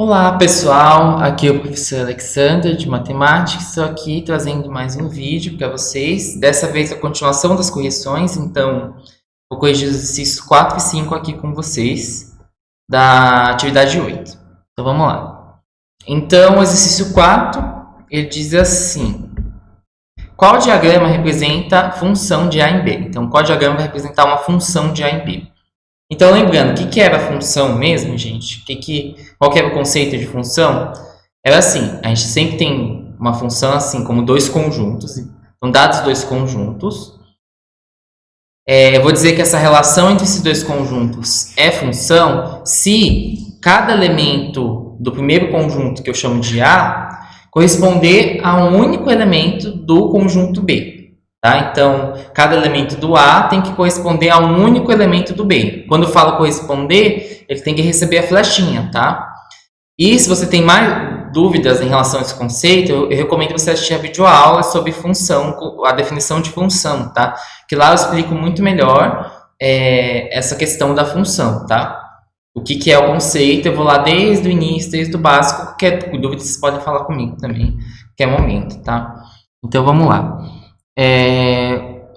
Olá, pessoal. Aqui é o professor Alexander de Matemática. Estou aqui trazendo mais um vídeo para vocês. Dessa vez a continuação das correções. Então, vou corrigir os exercícios 4 e 5 aqui com vocês da atividade 8. Então, vamos lá. Então, o exercício 4, ele diz assim: qual diagrama representa a função de A em B? Então, qual diagrama vai representar uma função de A em B? Então, lembrando, o que era a função mesmo, gente? Qual que era o conceito de função? Era assim, a gente sempre tem uma função assim, como dois conjuntos. Então, dados dois conjuntos, eu vou dizer que essa relação entre esses dois conjuntos é função se cada elemento do primeiro conjunto, que eu chamo de A, corresponder a um único elemento do conjunto B. Tá? Então, cada elemento do A tem que corresponder a um único elemento do B. Quando eu falo corresponder, ele tem que receber a flechinha, tá? E se você tem mais dúvidas em relação a esse conceito, eu recomendo você assistir a videoaula sobre função, a definição de função, tá? Que lá eu explico muito melhor essa questão da função, tá? O que é o conceito, eu vou lá desde o início, desde o básico. Qualquer dúvida, vocês podem falar comigo também, qualquer momento, tá? Então, vamos lá.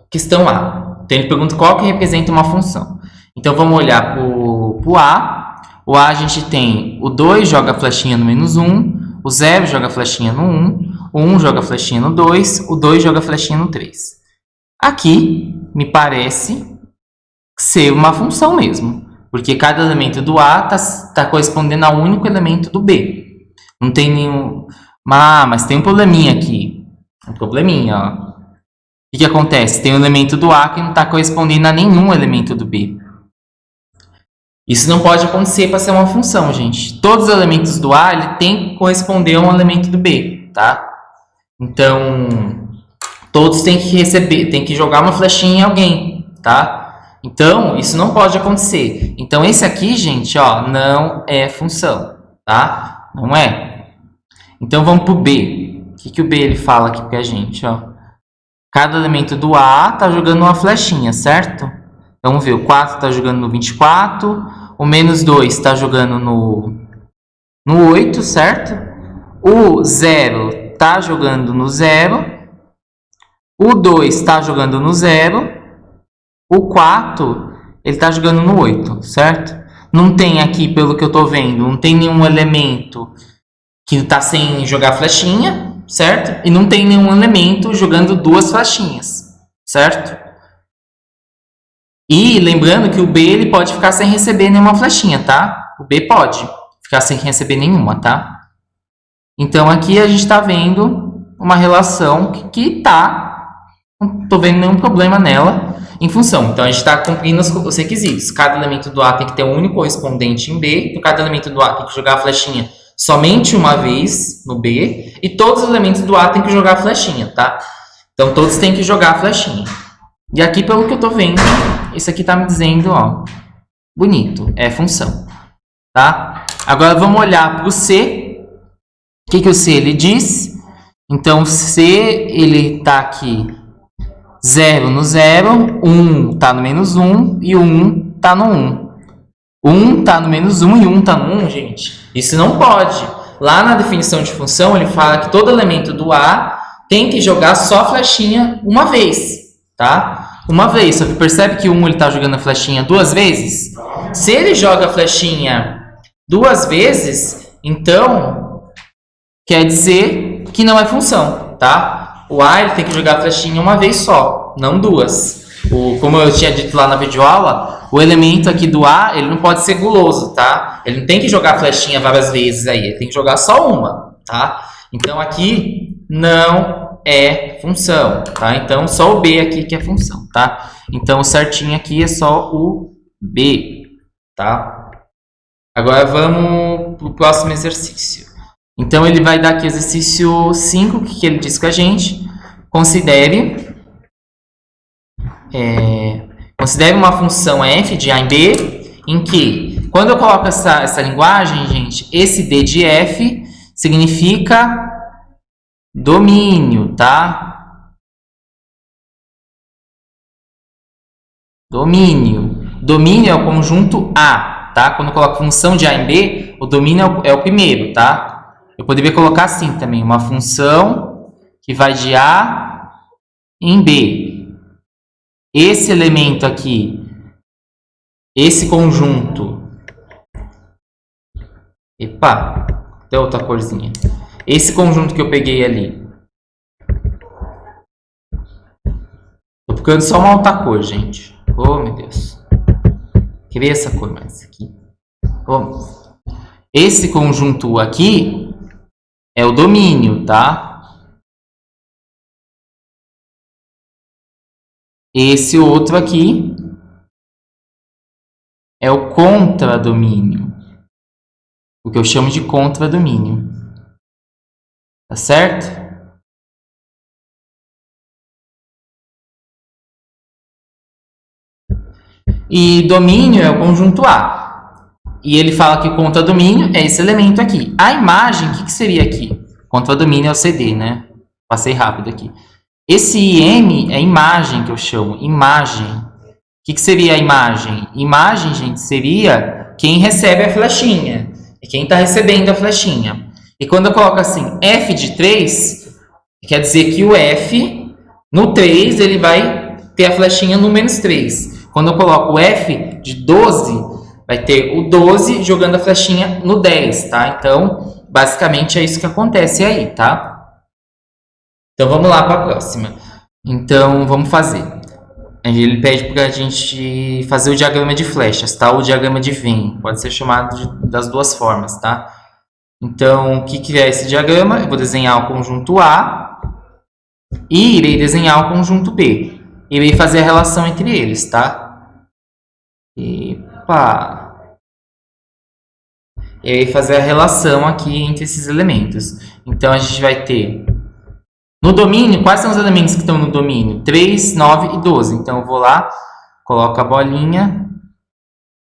Questão A. Então ele pergunta qual que representa uma função. Então vamos olhar para o A. O A a gente tem o 2 joga a flechinha no menos 1, o 0 joga a flechinha no 1, o 1 joga a flechinha no 2, o 2 joga a flechinha no 3. Aqui me parece ser uma função mesmo, porque cada elemento do A está correspondendo ao único elemento do B. Não tem nenhum... mas tem um probleminha aqui. Um probleminha, ó. O que acontece? Tem um elemento do A que não está correspondendo a nenhum elemento do B. Isso não pode acontecer para ser uma função, gente. Todos os elementos do A ele tem que corresponder a um elemento do B, tá? Então, todos têm que receber, tem que jogar uma flechinha em alguém, tá? Então, isso não pode acontecer. Então, esse aqui, gente, ó, não é função, tá? Não é. Então, vamos para o B. O que o B ele fala aqui para a gente, ó? Cada elemento do A está jogando uma flechinha, certo? Então, vamos ver, o 4 está jogando no 24, o menos 2 está jogando no 8, certo? O 0 está jogando no 0, o 2 está jogando no 0, o 4 ele está jogando no 8, certo? Não tem aqui, pelo que eu estou vendo, não tem nenhum elemento que está sem jogar flechinha, certo? E não tem nenhum elemento jogando duas flechinhas, certo? E lembrando que o B ele pode ficar sem receber nenhuma flechinha, tá? O B pode ficar sem receber nenhuma, tá? Então aqui a gente está vendo uma relação que tá, não estou vendo nenhum problema nela em função. Então a gente está cumprindo os requisitos. Cada elemento do A tem que ter um único correspondente em B, então cada elemento do A tem que jogar a flechinha somente uma vez no B, e todos os elementos do A tem que jogar a flechinha, tá? Então, todos têm que jogar a flechinha. E aqui, pelo que eu tô vendo, isso aqui tá me dizendo, ó, bonito, é função, tá? Agora, vamos olhar para o C. O que o C ele diz? Então, o C, ele tá aqui 0 no 0, 1 tá no menos 1 e o 1 tá no 1. 1 tá no menos 1 e 1 tá no 1, gente. Isso não pode. Lá na definição de função, ele fala que todo elemento do A tem que jogar só a flechinha uma vez, tá? Uma vez. Só que percebe que o 1 ele tá jogando a flechinha duas vezes? Se ele joga a flechinha duas vezes, então quer dizer que não é função, tá? O A ele tem que jogar a flechinha uma vez só, não duas. Como eu tinha dito lá na videoaula, o elemento aqui do A, ele não pode ser guloso, tá? Ele não tem que jogar a flechinha várias vezes aí, ele tem que jogar só uma, tá? Então, aqui não é função, tá? Então, só o B aqui que é função, tá? Então, o certinho aqui é só o B, tá? Agora, vamos para o próximo exercício. Então, ele vai dar aqui o exercício 5, o que ele diz com a gente? Considere uma função f de A em B, em que, quando eu coloco essa linguagem, gente, esse D de f significa domínio, tá? Domínio. Domínio é o conjunto A. A, tá? Quando eu coloco função de A em B, o domínio é o primeiro, tá? Eu poderia colocar assim também, uma função que vai de A em B. Esse elemento aqui, esse conjunto, epa, até outra corzinha. Esse conjunto que eu peguei ali, tô procurando só uma outra cor, gente. Oh, meu Deus. Queria essa cor mais aqui. Vamos. Esse conjunto aqui é o domínio, tá? Esse outro aqui é o contradomínio. O que eu chamo de contradomínio. Tá certo? E domínio é o conjunto A. E ele fala que o contradomínio é esse elemento aqui. A imagem, o que seria aqui? Contradomínio é o CD, né? Passei rápido aqui. Esse IM é imagem que eu chamo. Imagem. O que seria a imagem? Imagem, gente, seria quem recebe a flechinha. É quem está recebendo a flechinha. E quando eu coloco assim, F de 3, quer dizer que o F, no 3, ele vai ter a flechinha no menos 3. Quando eu coloco o F de 12, vai ter o 12 jogando a flechinha no 10, tá? Então, basicamente é isso que acontece aí, tá? Então, vamos lá para a próxima. Então, vamos fazer. Ele pede para a gente fazer o diagrama de flechas, tá? O diagrama de Venn. Pode ser chamado das duas formas, tá? Então, o que é esse diagrama? Eu vou desenhar o conjunto A e irei desenhar o conjunto B. Irei fazer a relação entre eles, tá? Epa! Irei fazer a relação aqui entre esses elementos. Então, a gente vai ter... No domínio, quais são os elementos que estão no domínio? 3, 9 e 12. Então, eu vou lá, coloco a bolinha.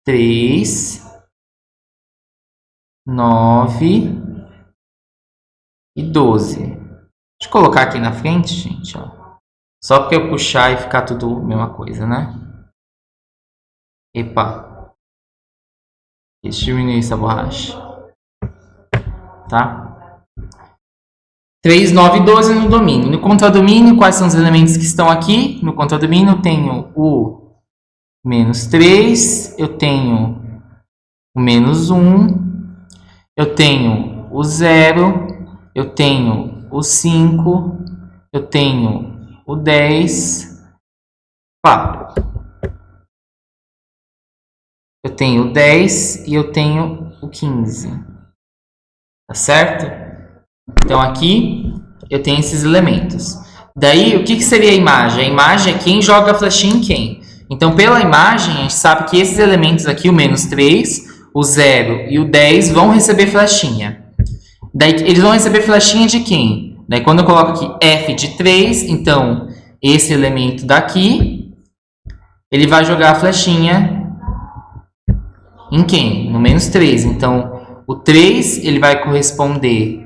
3, 9 e 12. Deixa eu colocar aqui na frente, gente, ó. Só porque eu puxar e ficar tudo a mesma coisa, né? Epa. Deixa eu diminuir essa borracha. Tá? 3, 9 e 12 no domínio. No contradomínio, quais são os elementos que estão aqui? No contradomínio, eu tenho o menos 3, eu tenho o menos 1, eu tenho o 0, eu tenho o 5, eu tenho o 10, eu tenho o 10 e eu tenho o 15. Tá certo? Então, aqui eu tenho esses elementos. Daí, o que seria a imagem? A imagem é quem joga a flechinha em quem. Então, pela imagem, a gente sabe que esses elementos aqui, o menos 3, o 0 e o 10, vão receber flechinha. Daí, eles vão receber flechinha de quem? Daí, quando eu coloco aqui F de 3, então, esse elemento daqui, ele vai jogar a flechinha em quem? No menos 3. Então, o 3, ele vai corresponder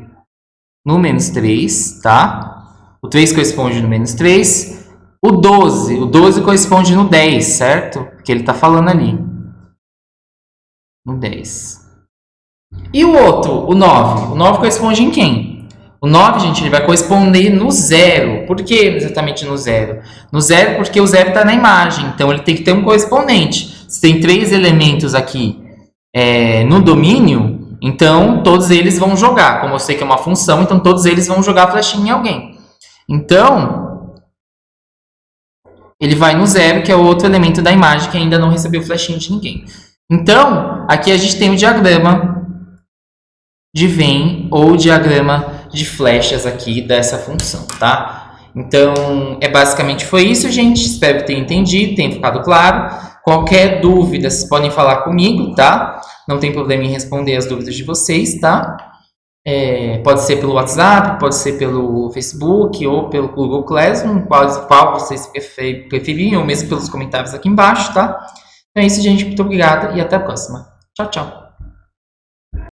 no menos 3, tá? O 3 corresponde no menos 3. O 12 corresponde no 10, certo? Porque ele está falando ali. No 10. E o outro, o 9? O 9 corresponde em quem? O 9, gente, ele vai corresponder no 0. Por que exatamente no 0? No 0 porque o 0 está na imagem. Então, ele tem que ter um correspondente. Se tem 3 elementos aqui no domínio... Então, todos eles vão jogar. Como eu sei que é uma função, então todos eles vão jogar a flechinha em alguém. Então, ele vai no 0, que é o outro elemento da imagem que ainda não recebeu flechinha de ninguém. Então, aqui a gente tem o diagrama de Venn ou diagrama de flechas aqui dessa função, tá? Então, basicamente foi isso, gente. Espero que tenham entendido, tenha ficado claro. Qualquer dúvida, vocês podem falar comigo, tá? Não tem problema em responder as dúvidas de vocês, tá? Pode ser pelo WhatsApp, pode ser pelo Facebook ou pelo Google Classroom, qual vocês preferirem, ou mesmo pelos comentários aqui embaixo, tá? Então é isso, gente. Muito obrigado e até a próxima. Tchau, tchau.